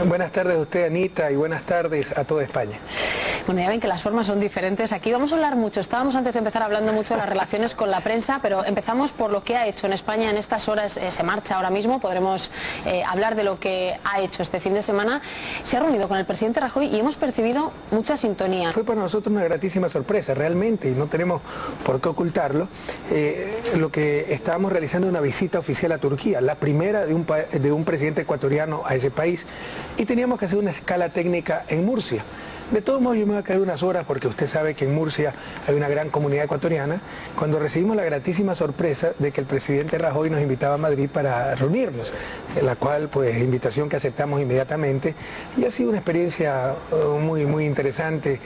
Buenas tardes a usted, Anita, y buenas tardes a toda España. Bueno, ya ven que las formas son diferentes. Aquí vamos a hablar mucho. Estábamos antes de empezar hablando mucho de las relaciones con la prensa, pero empezamos por lo que ha hecho en España en estas horas. Se marcha ahora mismo, podremos hablar de lo que ha hecho este fin de semana. Se ha reunido con el presidente Rajoy y hemos percibido mucha sintonía. Fue para nosotros una gratísima sorpresa, realmente, y no tenemos por qué ocultarlo. Lo que estábamos realizando una visita oficial a Turquía, la primera de un presidente ecuatoriano a ese país, y teníamos que hacer una escala técnica en Murcia. De todos modos, yo me voy a quedar unas horas porque usted sabe que en Murcia hay una gran comunidad ecuatoriana, cuando recibimos la gratísima sorpresa de que el presidente Rajoy nos invitaba a Madrid para reunirnos, la cual, pues, invitación que aceptamos inmediatamente, y ha sido una experiencia muy interesante.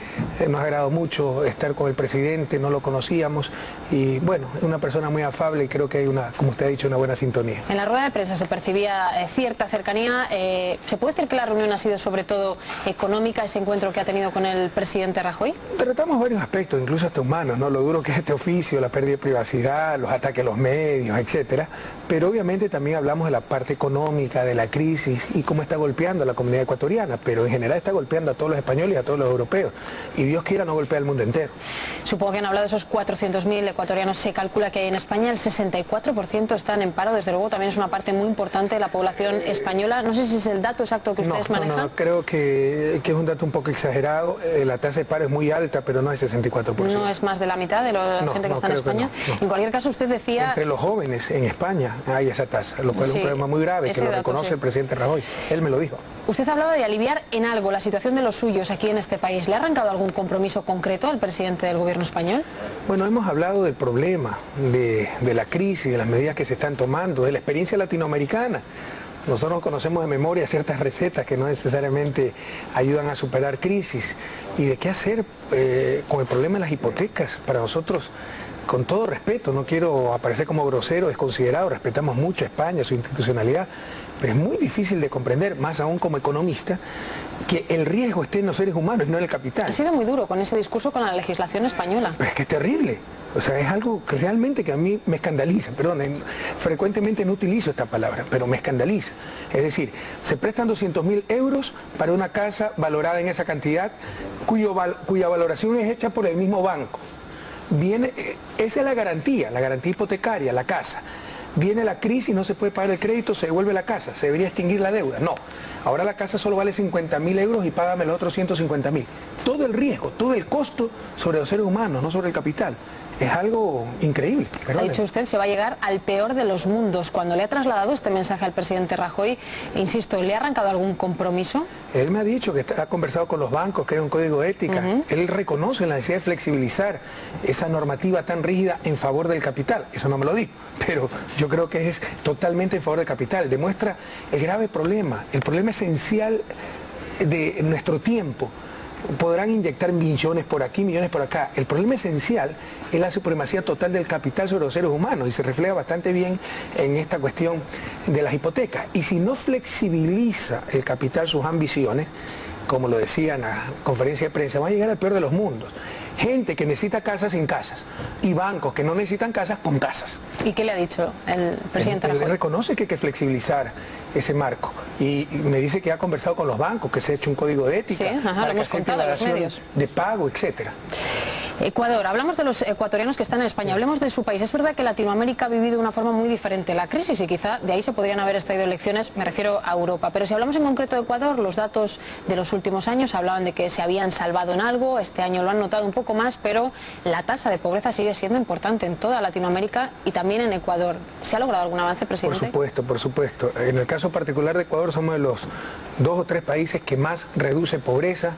Nos ha agradado mucho estar con el presidente, no lo conocíamos, y bueno, es una persona muy afable y creo que hay una, como usted ha dicho, una buena sintonía. En la rueda de prensa se percibía cierta cercanía. ¿Se puede decir que la reunión ha sido sobre todo económica, ese encuentro que ha tenido con el presidente Rajoy? Tratamos varios aspectos, incluso hasta humanos, ¿no? Lo duro que es este oficio, la pérdida de privacidad, los ataques a los medios, etcétera. Pero obviamente también hablamos de la parte económica, de la crisis y cómo está golpeando a la comunidad ecuatoriana, pero en general está golpeando a todos los españoles y a todos los europeos. Y Dios quiera no golpea al mundo entero. Supongo que han hablado de esos 400.000 ecuatorianos. Se calcula que en España el 64% están en paro. Desde luego también es una parte muy importante de la población española. No sé si es el dato exacto que ustedes manejan. No, creo que es un dato un poco exagerado. La tasa de paro es muy alta, pero no es 64%. ¿No es más de la mitad de la gente que está en España? No. En cualquier caso, usted decía... Entre los jóvenes en España hay esa tasa, lo cual es un problema muy grave, que lo reconoce el presidente Rajoy. Él me lo dijo. Usted hablaba de aliviar en algo la situación de los suyos aquí en este país. ¿Le ha arrancado algún compromiso concreto al presidente del gobierno español? Bueno, hemos hablado del problema, de la crisis, de las medidas que se están tomando, de la experiencia latinoamericana. Nosotros conocemos de memoria ciertas recetas que no necesariamente ayudan a superar crisis. ¿Y de qué hacer con el problema de las hipotecas? Para nosotros, con todo respeto, no quiero aparecer como grosero, desconsiderado, respetamos mucho a España, su institucionalidad, pero es muy difícil de comprender, más aún como economista, que el riesgo esté en los seres humanos y no en el capital. Ha sido muy duro con ese discurso con la legislación española. Pero es que es terrible. O sea, es algo que realmente que a mí me escandaliza. Perdón, frecuentemente no utilizo esta palabra, pero me escandaliza. Es decir, se prestan 200.000 euros para una casa valorada en esa cantidad, cuya valoración es hecha por el mismo banco. Esa es la garantía hipotecaria, la casa. Viene la crisis, no se puede pagar el crédito, se devuelve la casa, se debería extinguir la deuda. No, ahora la casa solo vale 50.000 euros y págame los otros 150.000. Todo el riesgo, todo el costo sobre los seres humanos, no sobre el capital. Es algo increíble. Ha dicho usted, se va a llegar al peor de los mundos. Cuando le ha trasladado este mensaje al presidente Rajoy, insisto, ¿le ha arrancado algún compromiso? Él me ha dicho que ha conversado con los bancos, que hay un código de ética. Él reconoce la necesidad de flexibilizar esa normativa tan rígida en favor del capital. Eso no me lo dijo, pero yo creo que es totalmente en favor del capital. Demuestra el grave problema, el problema esencial de nuestro tiempo. Podrán inyectar millones por aquí, millones por acá. El problema esencial es la supremacía total del capital sobre los seres humanos y se refleja bastante bien en esta cuestión de las hipotecas. Y si no flexibiliza el capital sus ambiciones, como lo decía en la conferencia de prensa, va a llegar al peor de los mundos. Gente que necesita casas sin casas y bancos que no necesitan casas con casas. ¿Y qué le ha dicho el presidente Rajoy? Él reconoce que hay que flexibilizar ese marco y me dice que ha conversado con los bancos, que se ha hecho un código de ética, sí, lo hemos contado en los medios, de pago, etcétera. Ecuador, hablamos de los ecuatorianos que están en España, hablemos de su país. Es verdad que Latinoamérica ha vivido de una forma muy diferente la crisis y quizá de ahí se podrían haber extraído lecciones, me refiero a Europa. Pero si hablamos en concreto de Ecuador, los datos de los últimos años hablaban de que se habían salvado en algo, este año lo han notado un poco más, pero la tasa de pobreza sigue siendo importante en toda Latinoamérica y también en Ecuador. ¿Se ha logrado algún avance, presidente? Por supuesto, por supuesto. En el caso particular de Ecuador somos de los 2 o 3 países que más reduce pobreza.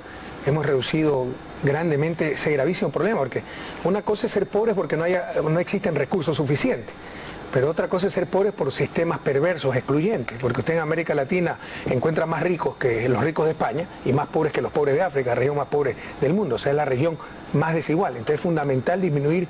Hemos reducido grandemente ese gravísimo problema, porque una cosa es ser pobres porque no existen recursos suficientes, pero otra cosa es ser pobres por sistemas perversos, excluyentes, porque usted en América Latina encuentra más ricos que los ricos de España y más pobres que los pobres de África, la región más pobre del mundo, o sea, es la región más desigual. Entonces es fundamental disminuir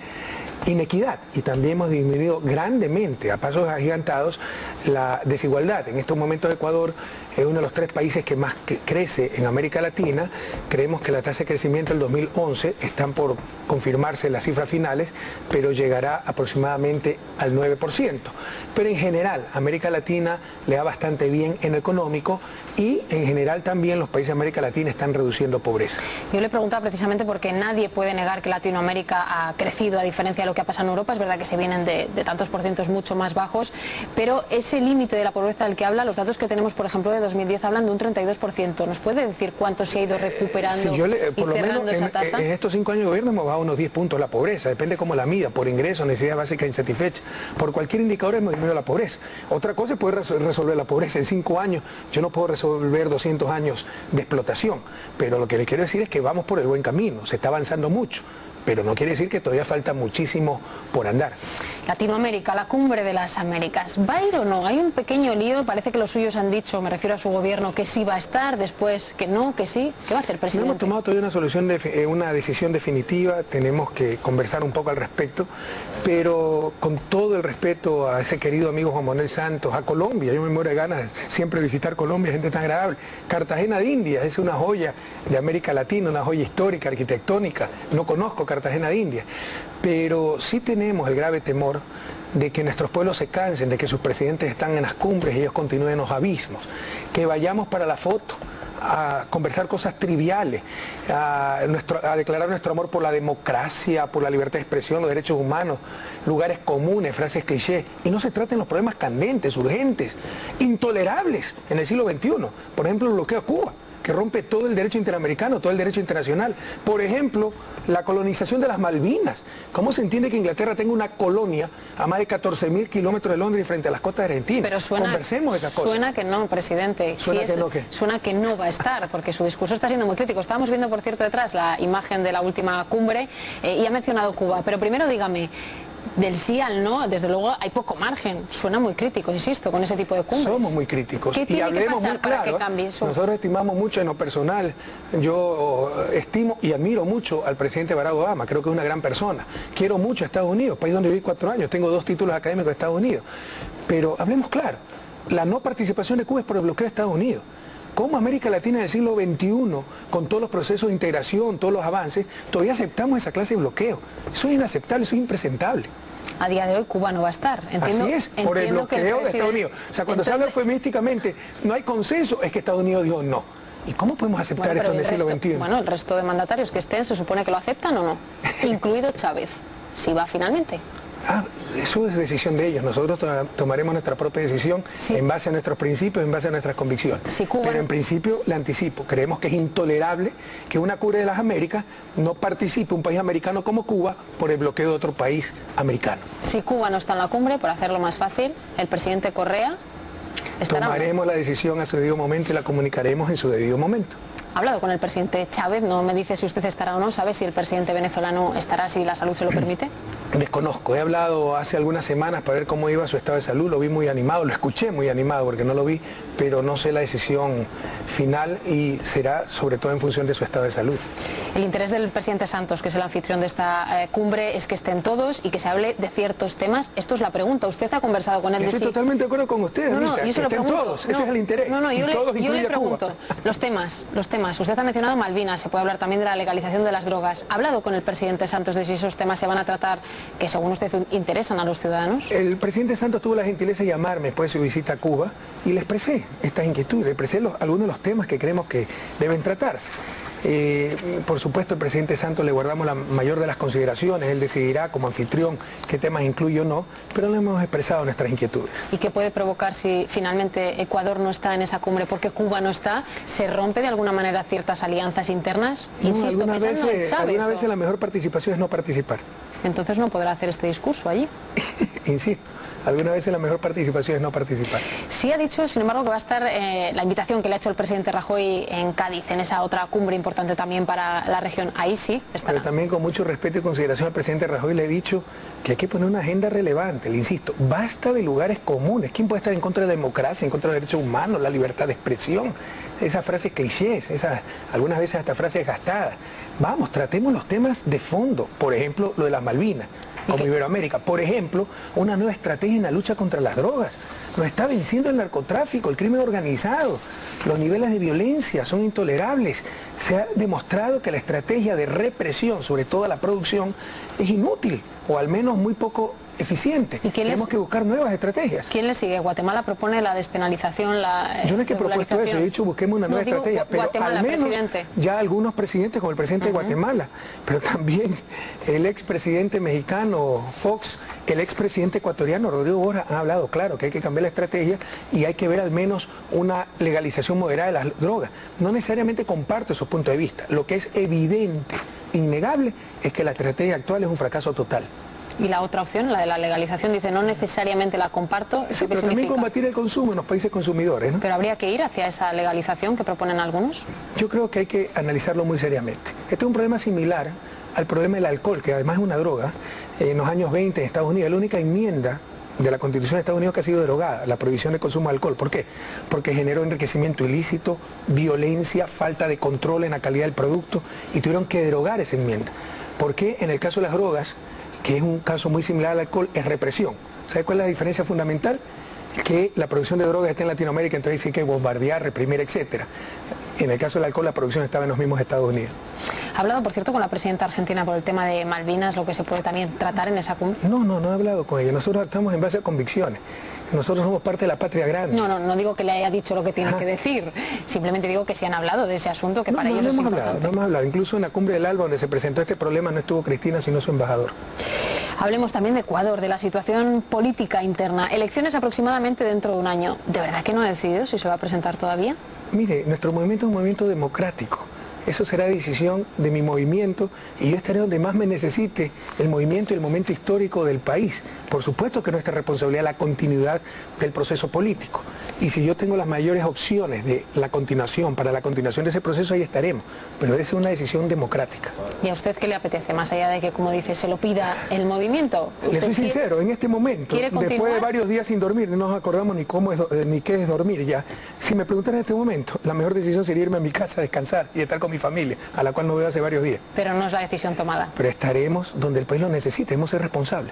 inequidad y también hemos disminuido grandemente, a pasos agigantados, la desigualdad. En estos momentos Ecuador es uno de los 3 países que más crece en América Latina. Creemos que la tasa de crecimiento del 2011 están por confirmarse las cifras finales, pero llegará aproximadamente al 9%. Pero en general, América Latina le va bastante bien en lo económico y en general también los países de América Latina están reduciendo pobreza. Yo le preguntaba precisamente porque nadie puede negar que Latinoamérica ha crecido a diferencia de lo que ha pasado en Europa. Es verdad que se vienen de tantos porcientos mucho más bajos, pero ese límite de la pobreza del que habla, los datos que tenemos, por ejemplo, de 2010 hablan de un 32%. ¿Nos puede decir cuánto se ha ido recuperando por y lo cerrando menos esa tasa? En estos 5 años de gobierno hemos bajado unos 10 puntos la pobreza, depende cómo la mida, por ingresos, necesidades básicas insatisfechas. Por cualquier indicador hemos disminuido la pobreza. Otra cosa es poder resolver la pobreza en 5 años. Yo no puedo resolver 200 años de explotación, pero lo que le quiero decir es que vamos por el buen camino, se está avanzando mucho, pero no quiere decir que todavía falta muchísimo por andar. Latinoamérica, la cumbre de las Américas, ¿va a ir o no? Hay un pequeño lío, parece que los suyos han dicho, me refiero a su gobierno, que sí va a estar, después que no, que sí. ¿Qué va a hacer, presidente? No hemos tomado todavía una decisión definitiva, tenemos que conversar un poco al respecto, pero con todo el respeto a ese querido amigo Juan Manuel Santos, a Colombia, yo me muero de ganas de siempre visitar Colombia, gente tan agradable. Cartagena de Indias es una joya de América Latina, una joya histórica, arquitectónica, no conozco Cartagena de Indias, pero sí tenemos el grave temor de que nuestros pueblos se cansen, de que sus presidentes están en las cumbres y ellos continúen en los abismos, que vayamos para la foto, a conversar cosas triviales, a declarar nuestro amor por la democracia, por la libertad de expresión, los derechos humanos, lugares comunes, frases cliché, y no se traten los problemas candentes, urgentes, intolerables en el siglo XXI, por ejemplo el bloqueo a Cuba, que rompe todo el derecho interamericano, todo el derecho internacional. Por ejemplo, la colonización de las Malvinas. ¿Cómo se entiende que Inglaterra tenga una colonia a más de 14.000 kilómetros de Londres y frente a las costas de Argentina? Pero conversemos de esas cosas. Suena que no, presidente. Suena que no va a estar, porque su discurso está siendo muy crítico. Estábamos viendo, por cierto, detrás la imagen de la última cumbre y ha mencionado Cuba. Pero primero dígame, del sí al no, desde luego hay poco margen. Suena muy crítico, insisto, con ese tipo de cumbres. Somos muy críticos. ¿Qué tiene que pasar para que cambie eso? Nosotros estimamos mucho en lo personal. Yo estimo y admiro mucho al presidente Barack Obama. Creo que es una gran persona. Quiero mucho a Estados Unidos, país donde viví 4 años. Tengo 2 títulos académicos de Estados Unidos. Pero hablemos claro. La no participación de Cuba es por el bloqueo de Estados Unidos. ¿Cómo América Latina del siglo XXI, con todos los procesos de integración, todos los avances, todavía aceptamos esa clase de bloqueo? Eso es inaceptable, eso es impresentable. A día de hoy Cuba no va a estar. Así es, por el bloqueo de Estados Unidos. O sea, cuando se habla eufemísticamente, no hay consenso, es que Estados Unidos dijo no. ¿Y cómo podemos aceptar esto en el siglo XXI? Bueno, el resto de mandatarios que estén, ¿se supone que lo aceptan o no? Incluido Chávez, si va finalmente. Eso es decisión de ellos. Nosotros tomaremos nuestra propia decisión en base a nuestros principios, en base a nuestras convicciones. Pero en principio le anticipo, creemos que es intolerable que una cumbre de las Américas no participe un país americano como Cuba por el bloqueo de otro país americano. Si Cuba no está en la cumbre, por hacerlo más fácil, el presidente Correa estará. Tomaremos la decisión a su debido momento y la comunicaremos en su debido momento. Ha hablado con el presidente Chávez, no me dice si usted estará o no, ¿sabe si el presidente venezolano estará, si la salud se lo permite? Desconozco, he hablado hace algunas semanas para ver cómo iba su estado de salud, lo vi muy animado, lo escuché muy animado porque no lo vi, pero no sé la decisión final y será sobre todo en función de su estado de salud. El interés del presidente Santos, que es el anfitrión de esta cumbre, es que estén todos y que se hable de ciertos temas. Esto es la pregunta, ¿usted ha conversado con él? Estoy totalmente de acuerdo con usted, Anita, que estén todos, ese es el interés. Yo le pregunto, los temas, usted ha mencionado Malvinas, se puede hablar también de la legalización de las drogas. ¿Ha hablado con el presidente Santos de si esos temas se van a tratar, que según usted interesan a los ciudadanos? El presidente Santos tuvo la gentileza de llamarme después de su visita a Cuba y le expresé estas inquietudes, le expresé algunos de los temas que creemos que deben tratarse. Por supuesto, el presidente Santos le guardamos la mayor de las consideraciones, él decidirá como anfitrión qué temas incluye o no, pero le hemos expresado nuestras inquietudes. ¿Y qué puede provocar si finalmente Ecuador no está en esa cumbre porque Cuba no está? ¿Se rompe de alguna manera ciertas alianzas internas? No, insisto, pensando en Chávez. Algunas veces la mejor participación es no participar. Entonces no podrá hacer este discurso allí. Insisto. Algunas veces la mejor participación es no participar. Sí ha dicho, sin embargo, que va a estar la invitación que le ha hecho el presidente Rajoy en Cádiz, en esa otra cumbre importante también para la región. Ahí sí estará. Pero también con mucho respeto y consideración al presidente Rajoy le he dicho que hay que poner una agenda relevante. Le insisto, basta de lugares comunes. ¿Quién puede estar en contra de la democracia, en contra de los derechos humanos, la libertad de expresión? Esas frases clichés, algunas veces hasta frases gastadas. Vamos, tratemos los temas de fondo. Por ejemplo, lo de las Malvinas. como Iberoamérica. Por ejemplo, una nueva estrategia en la lucha contra las drogas. Nos está venciendo el narcotráfico, el crimen organizado. Los niveles de violencia son intolerables. Se ha demostrado que la estrategia de represión, sobre todo la producción, es inútil, o al menos muy poco eficiente. Tenemos que buscar nuevas estrategias. ¿Quién le sigue? Guatemala propone la despenalización, Yo no es que he propuesto eso, he dicho busquemos una nueva estrategia, pero Guatemala, al menos presidente. Ya algunos presidentes, como el presidente de Guatemala, pero también el expresidente mexicano Fox, el expresidente ecuatoriano Rodrigo Borja han hablado claro que hay que cambiar la estrategia y hay que ver al menos una legalización moderada de las drogas. No necesariamente comparto esos puntos de vista. Lo que es evidente, innegable, es que la estrategia actual es un fracaso total. Y la otra opción, la de la legalización, dice no necesariamente la comparto. Sí, pero también combatir el consumo en los países consumidores, ¿no? Pero habría que ir hacia esa legalización que proponen algunos. Yo creo que hay que analizarlo muy seriamente. Este es un problema similar al problema del alcohol, que además es una droga. En los años 20 en Estados Unidos, la única enmienda de la Constitución de Estados Unidos que ha sido derogada, la prohibición de consumo de alcohol. ¿Por qué? Porque generó enriquecimiento ilícito, violencia, falta de control en la calidad del producto y tuvieron que derogar esa enmienda. ¿Por qué? En el caso de las drogas, que es un caso muy similar al alcohol, es represión. ¿Sabe cuál es la diferencia fundamental? Que la producción de drogas está en Latinoamérica, entonces hay que bombardear, reprimir, etcétera. En el caso del alcohol, la producción estaba en los mismos Estados Unidos. ¿Ha hablado, por cierto, con la presidenta argentina por el tema de Malvinas, lo que se puede también tratar en esa cumbre? No he hablado con ella. Nosotros actuamos en base a convicciones. Nosotros somos parte de la patria grande. No digo que le haya dicho lo que tiene que decir. Simplemente digo que si han hablado de ese asunto, que para ellos es importante. No hemos hablado. Incluso en la cumbre del ALBA, donde se presentó este problema, no estuvo Cristina, sino su embajador. Hablemos también de Ecuador, de la situación política interna. Elecciones aproximadamente dentro de un año. ¿De verdad que no ha decidido si se va a presentar todavía? Mire, nuestro movimiento es un movimiento democrático. Eso será decisión de mi movimiento y yo estaré donde más me necesite el movimiento y el momento histórico del país. Por supuesto que nuestra responsabilidad es la continuidad del proceso político. Y si yo tengo las mayores opciones de la continuación, para la continuación de ese proceso, ahí estaremos. Pero debe ser una decisión democrática. ¿Y a usted qué le apetece? Más allá de que, como dice, se lo pida el movimiento. Le soy sincero, en este momento, después de varios días sin dormir, no nos acordamos ni cómo es, ni qué es dormir ya. Si me preguntan en este momento, la mejor decisión sería irme a mi casa a descansar y estar con mi familia, a la cual no veo hace varios días. Pero no es la decisión tomada. Pero estaremos donde el país lo necesite, debemos ser responsables.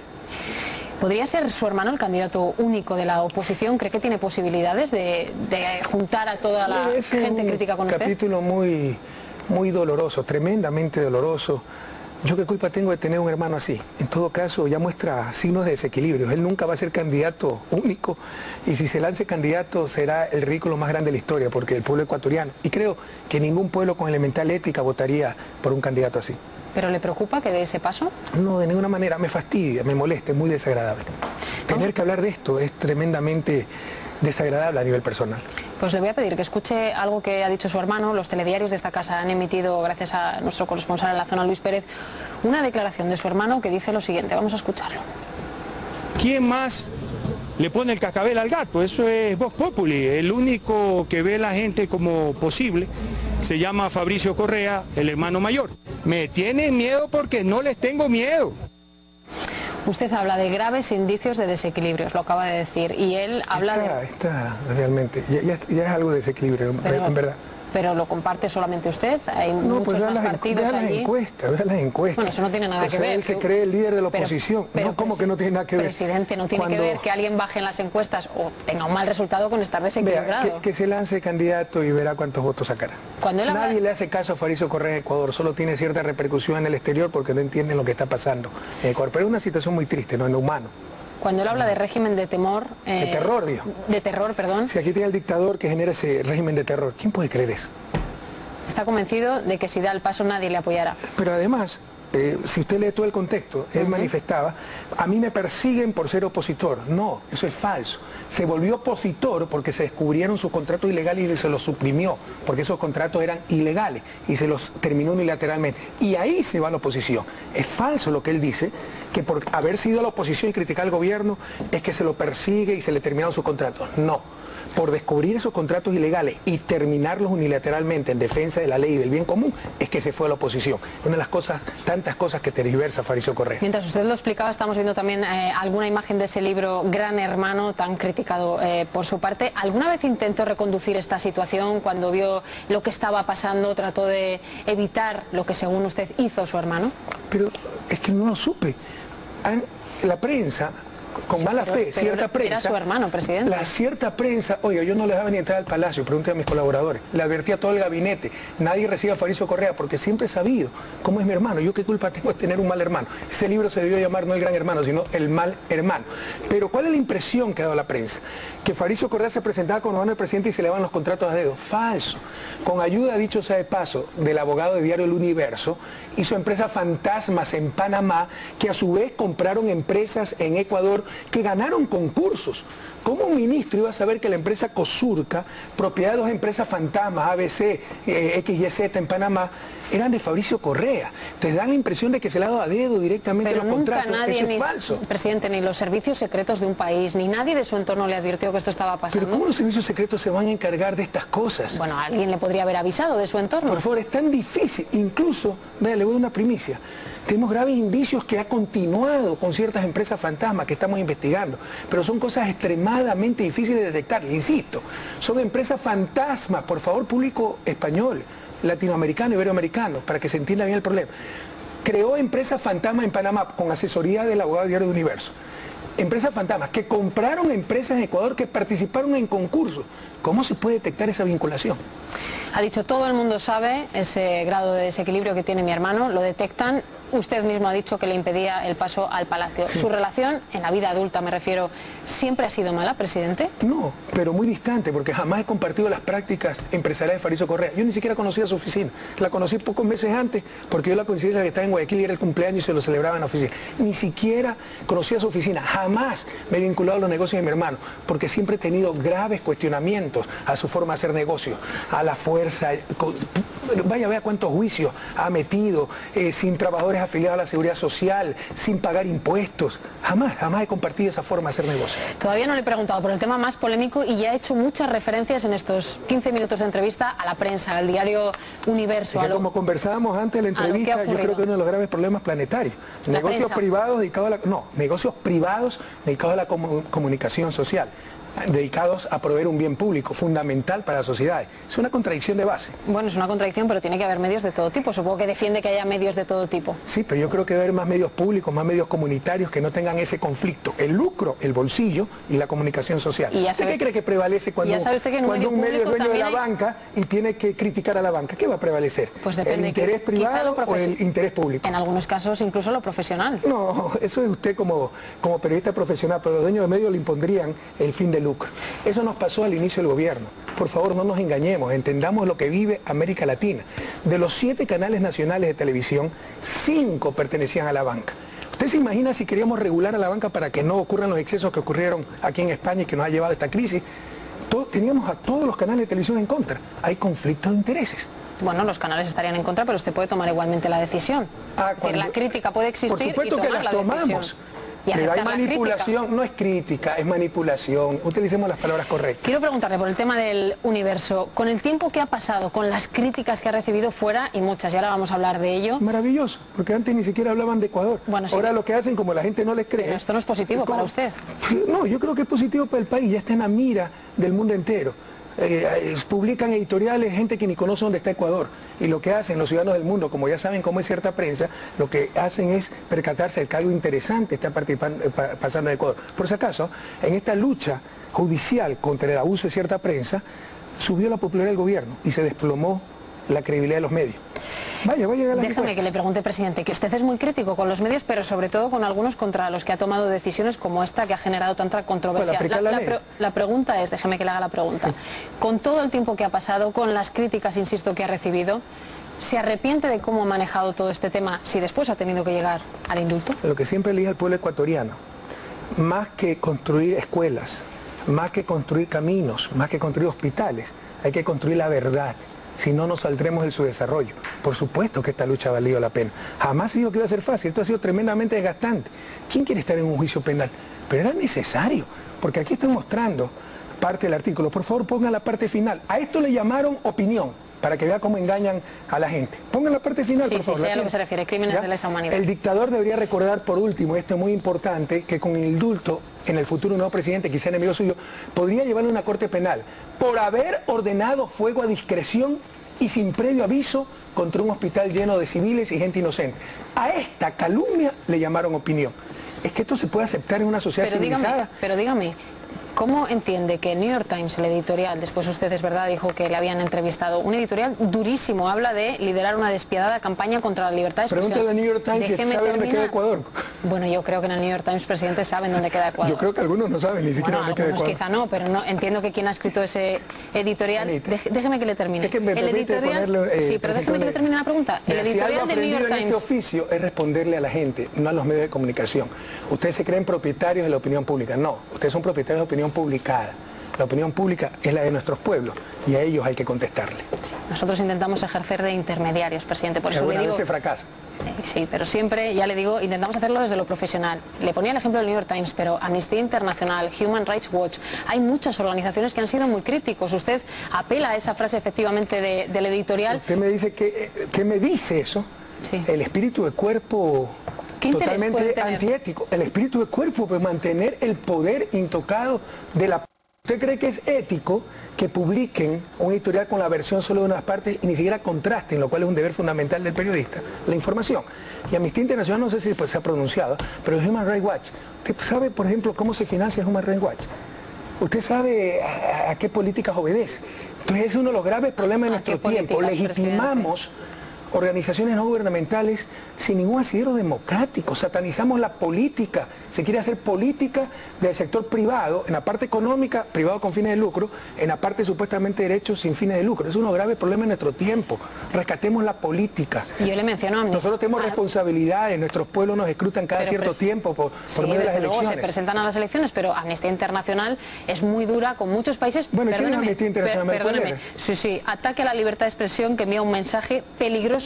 ¿Podría ser su hermano el candidato único de la oposición? ¿Cree que tiene posibilidades de juntar a toda la gente crítica con usted? Es un capítulo muy doloroso, tremendamente doloroso. ¿Yo qué culpa tengo de tener un hermano así? En todo caso, ya muestra signos de desequilibrio. Él nunca va a ser candidato único y si se lance candidato será el ridículo más grande de la historia, porque el pueblo ecuatoriano, y creo que ningún pueblo con elemental ética votaría por un candidato así. ¿Pero le preocupa que dé ese paso? No, de ninguna manera. Me fastidia, me molesta, es muy desagradable. Tener que hablar de esto es tremendamente desagradable a nivel personal. Pues le voy a pedir que escuche algo que ha dicho su hermano. Los telediarios de esta casa han emitido, gracias a nuestro corresponsal en la zona, Luis Pérez, una declaración de su hermano que dice lo siguiente. Vamos a escucharlo. ¿Quién más le pone el cascabel al gato? Eso es Vox Populi. El único que ve la gente como posible se llama Fabricio Correa, el hermano mayor. Me tienen miedo porque no les tengo miedo. Usted habla de graves indicios de desequilibrios, lo acaba de decir, y él habla de... Está realmente, ya es algo de desequilibrio, en verdad. Pero lo comparte solamente usted, hay muchos más partidos allí. Vea las encuestas. Bueno, eso no tiene nada que ver. Él se cree el líder de la oposición. No, ¿cómo que no tiene nada que ver? Presidente, no tiene que ver que alguien baje en las encuestas o tenga un mal resultado con estar desequilibrado. Vea, que se lance candidato y verá cuántos votos sacará. Nadie le hace caso a Fabricio Correa en Ecuador, solo tiene cierta repercusión en el exterior porque no entienden lo que está pasando en Ecuador. Pero es una situación muy triste, no en lo humano. Cuando él habla de régimen de temor... de terror, digo. De terror, perdón. Si aquí tiene el dictador que genera ese régimen de terror, ¿quién puede creer eso? Está convencido de que si da el paso nadie le apoyará. Pero además, si usted lee todo el contexto, él manifestaba, a mí me persiguen por ser opositor. No, eso es falso. Se volvió opositor porque se descubrieron sus contratos ilegales y se los suprimió, porque esos contratos eran ilegales y se los terminó unilateralmente. Y ahí se va a la oposición. Es falso lo que él dice, que por haber sido a la oposición y criticar al gobierno es que se lo persigue y se le terminaron sus contratos. No. Por descubrir esos contratos ilegales y terminarlos unilateralmente en defensa de la ley y del bien común, es que se fue a la oposición. Una de las cosas, tantas cosas que tergiversa Fabricio Correa. Mientras usted lo explicaba, estamos viendo también alguna imagen de ese libro Gran Hermano, tan criticado por su parte. ¿Alguna vez intentó reconducir esta situación cuando vio lo que estaba pasando, trató de evitar lo que según usted hizo su hermano? Pero es que no lo supe. la prensa, con sí, mala pero, fe, cierta prensa... Era su hermano, presidente. La cierta prensa, oiga, yo no les daba ni entrar al palacio, pregunté a mis colaboradores, le advertí a todo el gabinete, nadie recibe a Fabrizio Correa, porque siempre he sabido cómo es mi hermano, yo qué culpa tengo de tener un mal hermano. Ese libro se debió llamar no el gran hermano, sino el mal hermano. Pero ¿cuál es la impresión que ha dado la prensa? Que Fabrizio Correa se presentaba con el presidente y se le van los contratos a dedo. Falso. Con ayuda, dicho sea de paso, del abogado de Diario El Universo, hizo empresas fantasmas en Panamá, que a su vez compraron empresas en Ecuador que ganaron concursos. ¿Cómo un ministro iba a saber que la empresa Cosurca, propiedad de dos empresas fantasmas, ABC, XYZ en Panamá, eran de Fabrizio Correa? Entonces dan la impresión de que se le ha dado a dedo directamente los contratos. Nadie, eso es falso. Presidente, ni los servicios secretos de un país, ni nadie de su entorno le advirtió que esto estaba pasando. Pero ¿cómo los servicios secretos se van a encargar de estas cosas? Bueno, alguien le podría haber avisado de su entorno. Por favor, es tan difícil. Incluso, vea, le voy a dar una primicia. Tenemos graves indicios que ha continuado con ciertas empresas fantasmas que estamos investigando, pero son cosas extremadamente difíciles de detectar. Le insisto, son empresas fantasmas, por favor, público español, latinoamericano, iberoamericano, para que se entienda bien el problema. Creó empresas fantasmas en Panamá con asesoría del abogado de Diario del Universo. Empresas fantasmas que compraron empresas en Ecuador que participaron en concursos. ¿Cómo se puede detectar esa vinculación? Ha dicho, todo el mundo sabe ese grado de desequilibrio que tiene mi hermano, lo detectan. Usted mismo ha dicho que le impedía el paso al Palacio. ¿Su relación, en la vida adulta me refiero, siempre ha sido mala, presidente? No, pero muy distante, porque jamás he compartido las prácticas empresariales de Fabrizio Correa. Yo ni siquiera conocía su oficina. La conocí pocos meses antes, porque yo la coincidencia que estaba en Guayaquil y era el cumpleaños y se lo celebraba en la oficina. Ni siquiera conocía su oficina. Jamás me he vinculado a los negocios de mi hermano, porque siempre he tenido graves cuestionamientos a su forma de hacer negocios, a la fuerza. Vaya, vea cuántos juicios ha metido, sin trabajadores afiliados a la Seguridad Social, sin pagar impuestos. Jamás he compartido esa forma de hacer negocio. Todavía no le he preguntado por el tema más polémico y ya he hecho muchas referencias en estos 15 minutos de entrevista a la prensa, al diario Universo. Como conversábamos antes de la entrevista, yo creo que uno de los graves problemas planetarios. Negocios privados dedicados a negocios privados dedicados a la comunicación social, dedicados a proveer un bien público fundamental para la sociedad. Es una contradicción de base. Bueno, es una contradicción, pero tiene que haber medios de todo tipo. Supongo que defiende que haya medios de todo tipo. Sí, pero yo creo que debe haber más medios públicos, más medios comunitarios que no tengan ese conflicto. El lucro, el bolsillo y la comunicación social. ¿Y qué cree que prevalece cuando un medio es dueño de la banca y tiene que criticar a la banca? ¿Qué va a prevalecer? Pues depende. ¿El interés privado o el interés público? En algunos casos incluso lo profesional. No, eso es usted como periodista profesional, pero los dueños de medios le impondrían el fin de lucro. Eso nos pasó al inicio del gobierno. Por favor, no nos engañemos, entendamos lo que vive América Latina. De los 7 canales nacionales de televisión, 5 pertenecían a la banca. ¿Usted se imagina si queríamos regular a la banca para que no ocurran los excesos que ocurrieron aquí en España y que nos ha llevado a esta crisis? Teníamos a todos los canales de televisión en contra. Hay conflictos de intereses. Bueno, los canales estarían en contra, pero usted puede tomar igualmente la decisión. La crítica puede existir por supuesto y tomar que las la tomamos. Decisión. Pero hay manipulación, no es crítica, es manipulación. Utilicemos las palabras correctas. Quiero preguntarle por el tema del Universo. Con el tiempo que ha pasado, con las críticas que ha recibido fuera, y muchas, y ahora vamos a hablar de ello. Maravilloso, porque antes ni siquiera hablaban de Ecuador. Bueno, sí. Ahora lo que hacen, como la gente no les cree... Pero esto no es positivo para usted. No, yo creo que es positivo para el país, ya está en la mira del mundo entero. Publican editoriales, gente que ni conoce dónde está Ecuador, y lo que hacen los ciudadanos del mundo, como ya saben cómo es cierta prensa, lo que hacen es percatarse de que algo interesante está pasando en Ecuador. Por si acaso, en esta lucha judicial contra el abuso de cierta prensa, subió la popularidad del gobierno y se desplomó la credibilidad de los medios. Vaya, déjame que le pregunte, presidente, que usted es muy crítico con los medios, pero sobre todo con algunos contra los que ha tomado decisiones como esta que ha generado tanta controversia. La pregunta es, déjeme que le haga la pregunta, con todo el tiempo que ha pasado, con las críticas, insisto, que ha recibido, ¿se arrepiente de cómo ha manejado todo este tema si después ha tenido que llegar al indulto? Lo que siempre le dije al pueblo ecuatoriano, más que construir escuelas, más que construir caminos, más que construir hospitales, hay que construir la verdad. Si no, nos saldremos de su desarrollo. Por supuesto que esta lucha ha valido la pena. Jamás digo que iba a ser fácil, esto ha sido tremendamente desgastante. ¿Quién quiere estar en un juicio penal? Pero era necesario, porque aquí estoy mostrando parte del artículo. Por favor, pongan la parte final. A esto le llamaron opinión, para que vea cómo engañan a la gente. Pongan la parte final, por favor. Sí, sé a lo que se refiere, crímenes de lesa humanidad. El dictador debería recordar, por último, esto es muy importante, que con el indulto, en el futuro un nuevo presidente, quizá enemigo suyo, podría llevarle a una corte penal por haber ordenado fuego a discreción y sin previo aviso contra un hospital lleno de civiles y gente inocente. A esta calumnia le llamaron opinión. es que esto se puede aceptar en una sociedad civilizada. Pero dígame, ¿cómo entiende que el New York Times, el editorial, después usted es verdad, dijo que le habían entrevistado, un editorial durísimo, habla de liderar una despiadada campaña contra la libertad de expresión? Pregúntale al New York Times si sabe dónde queda Ecuador. Bueno, yo creo que en el New York Times, presidente, saben dónde queda Ecuador. Yo creo que algunos no saben ni siquiera dónde queda Ecuador. Quizá no, pero no, entiendo que quien ha escrito ese editorial... Déjeme que le termine. Es que me el editorial... sí, pero déjeme que le termine la pregunta. El editorial del New York Times... en este oficio es responderle a la gente, no a los medios de comunicación. Ustedes se creen propietarios de la opinión pública. No, ustedes son propietarios de opinión publicada. La opinión pública es la de nuestros pueblos y a ellos hay que contestarle. Sí, nosotros intentamos ejercer de intermediarios, presidente, por eso le digo... se fracasa. Sí, pero siempre, ya le digo, intentamos hacerlo desde lo profesional. Le ponía el ejemplo del New York Times, pero Amnistía Internacional, Human Rights Watch, hay muchas organizaciones que han sido muy críticos. Usted apela a esa frase efectivamente del editorial. Usted me dice que me dice eso. Sí. El espíritu de cuerpo totalmente antiético. El espíritu de cuerpo puede mantener el poder intocado de la... ¿Usted cree que es ético que publiquen un editorial con la versión solo de unas partes y ni siquiera contrasten, lo cual es un deber fundamental del periodista, la información? Y Amnistía Internacional, no sé si se ha pronunciado, pero Human Rights Watch, ¿usted sabe, por ejemplo, cómo se financia Human Rights Watch? ¿Usted sabe a qué políticas obedece? Entonces es uno de los graves problemas de nuestro tiempo. Legitimamos organizaciones no gubernamentales sin ningún asidero democrático, satanizamos la política, se quiere hacer política del sector privado, en la parte económica, privado con fines de lucro, en la parte supuestamente derechos sin fines de lucro. Es uno de los graves problemas de nuestro tiempo, rescatemos la política. Y yo le menciono a Amnistía. Nosotros tenemos responsabilidades, nuestros pueblos nos escrutan cada cierto tiempo por medio de las elecciones. Luego se presentan a las elecciones, pero Amnistía Internacional es muy dura con muchos países. Bueno, ¿quién es Amnistía Internacional? Perdóneme, sí, ataque a la libertad de expresión que envía un mensaje peligroso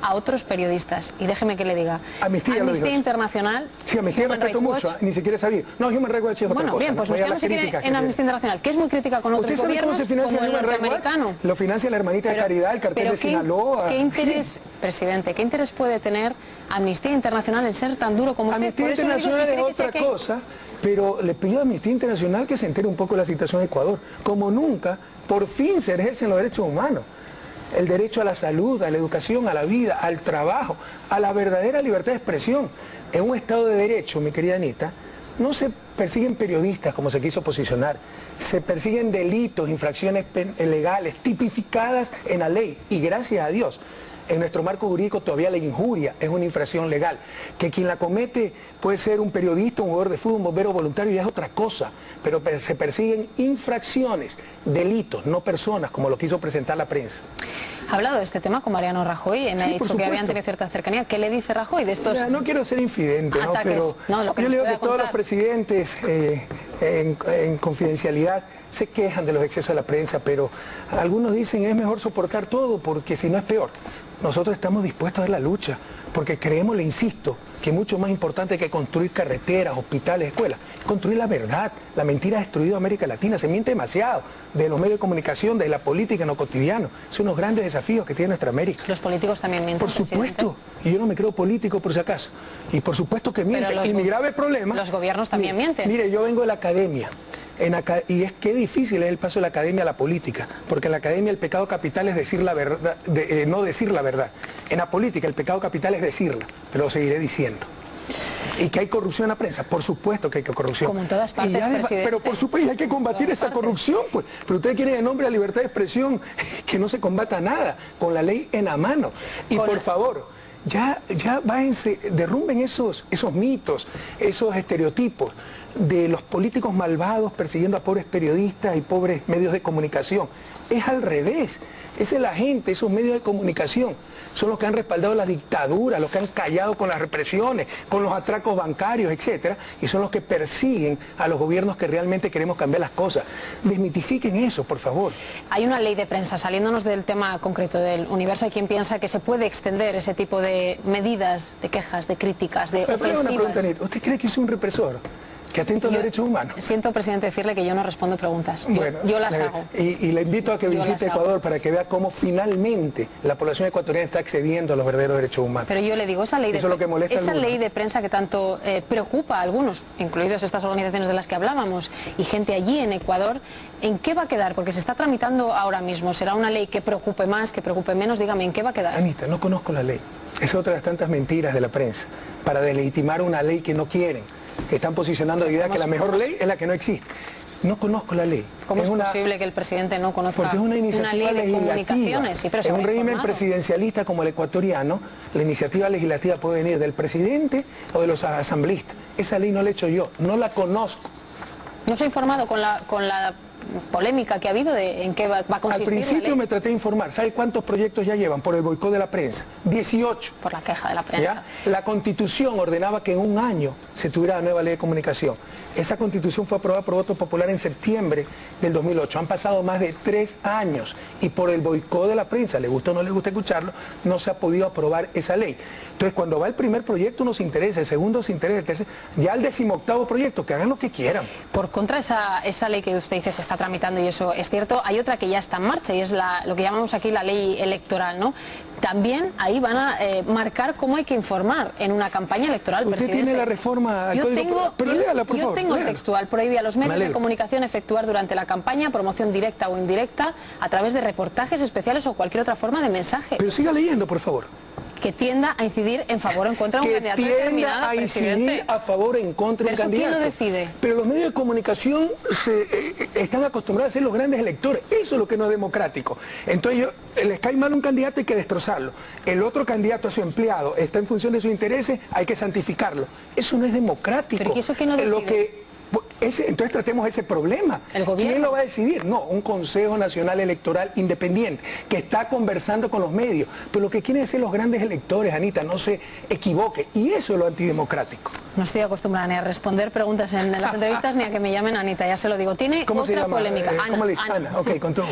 a otros periodistas. Y déjeme que le diga, Amnistía Internacional... Sí, Amnistía respeto mucho, ni siquiera sabía. No, Human Rights Watch es otra cosa. Bien, pues usted no se quiere en Amnistía Internacional, que es muy crítica con otros gobiernos, como el norteamericano. Lo financia la hermanita de Caridad, el cartel de Sinaloa. ¿Qué interés, presidente, qué interés puede tener Amnistía Internacional en ser tan duro como usted? Amnistía Internacional es otra cosa, pero le pido a Amnistía Internacional que se entere un poco de la situación de Ecuador. Como nunca, por fin se ejercen los derechos humanos. El derecho a la salud, a la educación, a la vida, al trabajo, a la verdadera libertad de expresión. En un Estado de Derecho, mi querida Anita, no se persiguen periodistas como se quiso posicionar, se persiguen delitos, infracciones legales, tipificadas en la ley, y gracias a Dios, en nuestro marco jurídico todavía la injuria es una infracción legal, que quien la comete puede ser un periodista, un jugador de fútbol, un bombero voluntario, y es otra cosa, pero se persiguen infracciones, delitos, no personas, como lo quiso presentar la prensa. ¿Ha hablado de este tema con Mariano Rajoy? Me ha dicho que habían tenido cierta cercanía. ¿Qué le dice Rajoy de estos no quiero ser infidente, pero yo le digo que todos los presidentes en confidencialidad se quejan de los excesos de la prensa, pero algunos dicen es mejor soportar todo porque si no es peor. Nosotros estamos dispuestos a la lucha porque creemos, le insisto, que es mucho más importante que construir carreteras, hospitales, escuelas, construir la verdad. La mentira ha destruido a América Latina, se miente demasiado de los medios de comunicación, de la política en lo cotidiano. Son unos grandes desafíos que tiene nuestra América. Los políticos también mienten. Por supuesto, y yo no me creo político por si acaso. Y por supuesto que mienten. Y mi grave problema... Los gobiernos también mienten. Mire, yo vengo de la academia. Y es que difícil es el paso de la academia a la política, porque en la academia el pecado capital es decir la verdad, no decir la verdad. En la política el pecado capital es decirla, pero lo seguiré diciendo. ¿Y que hay corrupción en la prensa? Por supuesto que hay corrupción. Como en todas partes, presidente. Pero por supuesto hay que combatir esa corrupción, pues. Pero ustedes quieren en nombre de la libertad de expresión que no se combata nada, con la ley en la mano. Y por favor, ya váyanse, derrumben esos mitos, esos estereotipos de los políticos malvados persiguiendo a pobres periodistas y pobres medios de comunicación. Es al revés. Esa es la gente, esos medios de comunicación son los que han respaldado la dictadura, los que han callado con las represiones, con los atracos bancarios, etcétera, y son los que persiguen a los gobiernos que realmente queremos cambiar las cosas. Desmitifiquen eso, por favor. Hay una ley de prensa, saliéndonos del tema concreto del Universo, hay quien piensa que se puede extender ese tipo de medidas, de quejas, de críticas, de ofensivas. Una pregunta, Anita. ¿Usted cree que es un represor que atenta a los derechos humanos? Siento, presidente, decirle que yo no respondo preguntas. Yo las hago. Y le invito a que visite Ecuador para que vea cómo finalmente la población ecuatoriana está accediendo a los verdaderos derechos humanos. Pero yo le digo, esa ley de prensa que tanto preocupa a algunos, incluidos estas organizaciones de las que hablábamos, y gente allí en Ecuador, ¿en qué va a quedar? Porque se está tramitando ahora mismo. ¿Será una ley que preocupe más, que preocupe menos? Dígame, ¿en qué va a quedar? Anita, no conozco la ley. Es otra de las tantas mentiras de la prensa. para deslegitimar una ley que no quieren. Están posicionando la idea que la mejor ley es la que no existe. No conozco la ley. ¿Cómo es posible que el presidente no conozca porque es una iniciativa ley de comunicaciones? Sí, pero en un régimen presidencialista como el ecuatoriano, la iniciativa legislativa puede venir del presidente o de los asambleístas. Esa ley no la he hecho yo, no la conozco. ¿No se ha informado con la polémica que ha habido en qué va a consistir? Al principio me traté de informar. ¿Sabe cuántos proyectos ya llevan por el boicot de la prensa? 18. Por la queja de la prensa. ¿Ya? La Constitución ordenaba que en un año se tuviera la nueva ley de comunicación. Esa Constitución fue aprobada por voto popular en septiembre del 2008. Han pasado más de 3 años y por el boicot de la prensa, le gusta o no le gusta escucharlo, no se ha podido aprobar esa ley. Entonces, cuando va el primer proyecto, uno se interesa, el segundo se interesa, el tercero, ya el 18º proyecto, que hagan lo que quieran. Por contra, esa ley que usted dice se está tramitando, y eso es cierto, hay otra que ya está en marcha, y es lo que llamamos aquí la ley electoral, ¿no? También ahí van a marcar cómo hay que informar en una campaña electoral. Usted presidente. Tiene la reforma al código, pero léala, por favor, tengo el léala. textual, prohíbe a los medios de comunicación efectuar durante la campaña promoción directa o indirecta a través de reportajes especiales o cualquier otra forma de mensaje. Pero siga leyendo, por favor. Que tienda a incidir en favor o en contra de un candidato determinado, a incidir presidente. a favor o en contra de un candidato. ¿Quién lo decide? Pero los medios de comunicación están acostumbrados a ser los grandes electores. Eso es lo que no es democrático. Entonces, les cae mal un candidato, hay que destrozarlo. El otro candidato a su empleado está en función de sus intereses, hay que santificarlo. Eso no es democrático. ¿Pero eso quién lo decide? Entonces tratemos ese problema. ¿El gobierno? ¿Quién lo va a decidir? No, un Consejo Nacional Electoral independiente que está conversando con los medios. Pero lo que quieren ser los grandes electores, Anita, no se equivoque. Y eso es lo antidemocrático. No estoy acostumbrada ni a responder preguntas en las entrevistas ni a que me llamen Anita, ya se lo digo. Tiene otra polémica. Ana. Ok, con todo.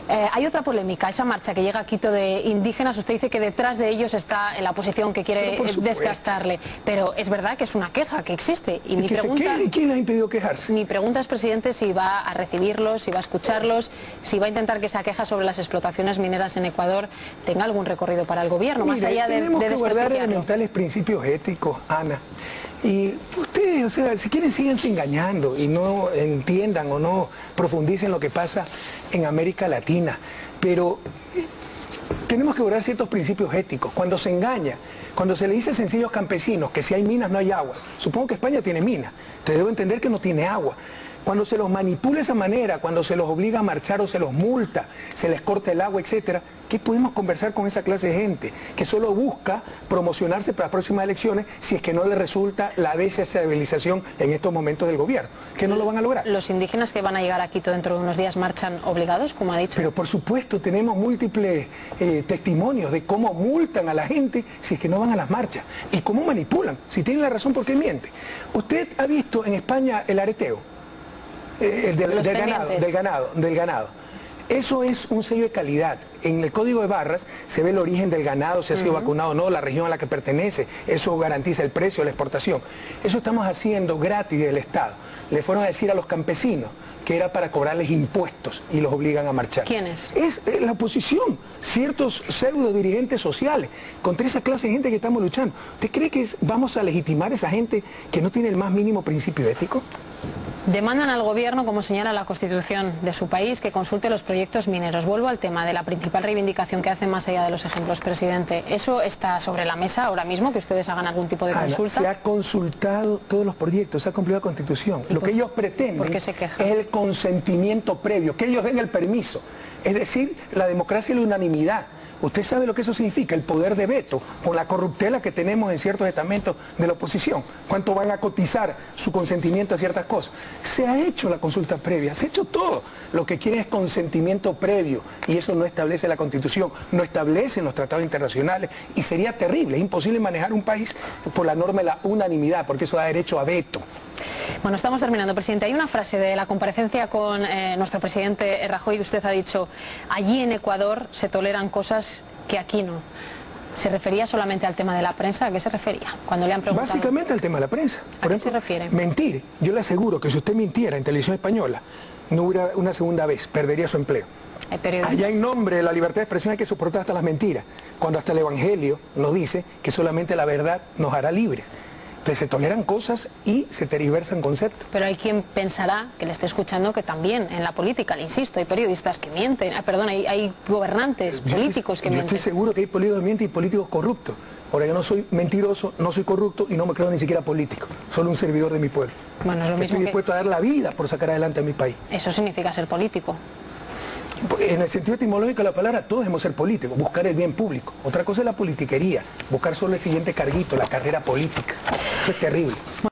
Hay otra polémica, esa marcha que llega a Quito de indígenas, usted dice que detrás de ellos está la oposición que quiere desgastarle, pero es verdad que es una queja que existe. Y mi pregunta, ¿quién ha impedido quejarse? Mi pregunta es, presidente, si va a recibirlos, si va a escucharlos, si va a intentar que esa queja sobre las explotaciones mineras en Ecuador tenga algún recorrido para el gobierno, más allá de tenemos que guardar desprestigiarlo. elementales principios éticos, Ana. Y ustedes, o sea, si quieren, síganse engañando y no entiendan o no profundicen lo que pasa en América Latina. Pero tenemos que guardar ciertos principios éticos. Cuando se engaña, cuando se le dice a sencillos campesinos que si hay minas no hay agua, supongo que España tiene minas, entonces debo entender que no tiene agua. Cuando se los manipula de esa manera, cuando se los obliga a marchar o se los multa, se les corta el agua, etcétera, ¿qué podemos conversar con esa clase de gente que solo busca promocionarse para las próximas elecciones si es que no le resulta la desestabilización en estos momentos del gobierno? ¿Que no lo van a lograr? ¿Los indígenas que van a llegar a Quito dentro de unos días marchan obligados, como ha dicho? Pero por supuesto, tenemos múltiples testimonios de cómo multan a la gente si es que no van a las marchas y cómo manipulan. Si tienen la razón, ¿por qué miente? ¿Usted ha visto en España el areteo? Del ganado. Eso es un sello de calidad. En el código de barras se ve el origen del ganado, si ha sido vacunado o no, la región a la que pertenece. Eso garantiza el precio, la exportación. Eso estamos haciendo gratis del Estado. Le fueron a decir a los campesinos que era para cobrarles impuestos y los obligan a marchar. ¿Quiénes? Es la oposición, ciertos pseudo dirigentes sociales, contra esa clase de gente que estamos luchando. ¿Usted cree que vamos a legitimar a esa gente que no tiene el más mínimo principio ético? Demandan al gobierno, como señala la Constitución de su país, que consulte los proyectos mineros. Vuelvo al tema de la principal reivindicación que hacen más allá de los ejemplos, presidente. ¿Eso está sobre la mesa ahora mismo, que ustedes hagan algún tipo de consulta? Se ha consultado todos los proyectos, se ha cumplido la Constitución. Lo que ellos pretenden es el consentimiento previo, que ellos den el permiso. Es decir, la democracia y la unanimidad. Usted sabe lo que eso significa, el poder de veto, con la corruptela que tenemos en ciertos estamentos de la oposición. ¿Cuánto van a cotizar su consentimiento a ciertas cosas? Se ha hecho la consulta previa, se ha hecho todo. Lo que quieren es consentimiento previo y eso no establece la Constitución, no establece los tratados internacionales y sería terrible, es imposible manejar un país por la norma de la unanimidad, porque eso da derecho a veto. Bueno, estamos terminando, presidente. Hay una frase de la comparecencia con nuestro presidente Rajoy que usted ha dicho: allí en Ecuador se toleran cosas que aquí no. ¿Se refería solamente al tema de la prensa? ¿A qué se refería cuando le han preguntado? Básicamente al tema de la prensa. ¿A qué se refiere? Mentir. Yo le aseguro que si usted mintiera en televisión española, no hubiera una segunda vez, perdería su empleo. Allá en nombre de la libertad de expresión hay que soportar hasta las mentiras, cuando hasta el Evangelio nos dice que solamente la verdad nos hará libres. Entonces se toleran cosas y se tergiversan conceptos. Pero hay quien pensará, que le esté escuchando, que también en la política, le insisto, hay periodistas que mienten, hay gobernantes políticos que mienten. Yo estoy seguro que hay políticos que mienten y políticos corruptos. Ahora, yo no soy mentiroso, no soy corrupto y no me creo ni siquiera político. Solo un servidor de mi pueblo. Bueno, es lo mismo. Estoy dispuesto a dar la vida por sacar adelante a mi país. Eso significa ser político. En el sentido etimológico de la palabra, todos debemos ser políticos, buscar el bien público. Otra cosa es la politiquería, buscar solo el siguiente carguito, la carrera política. Eso es terrible.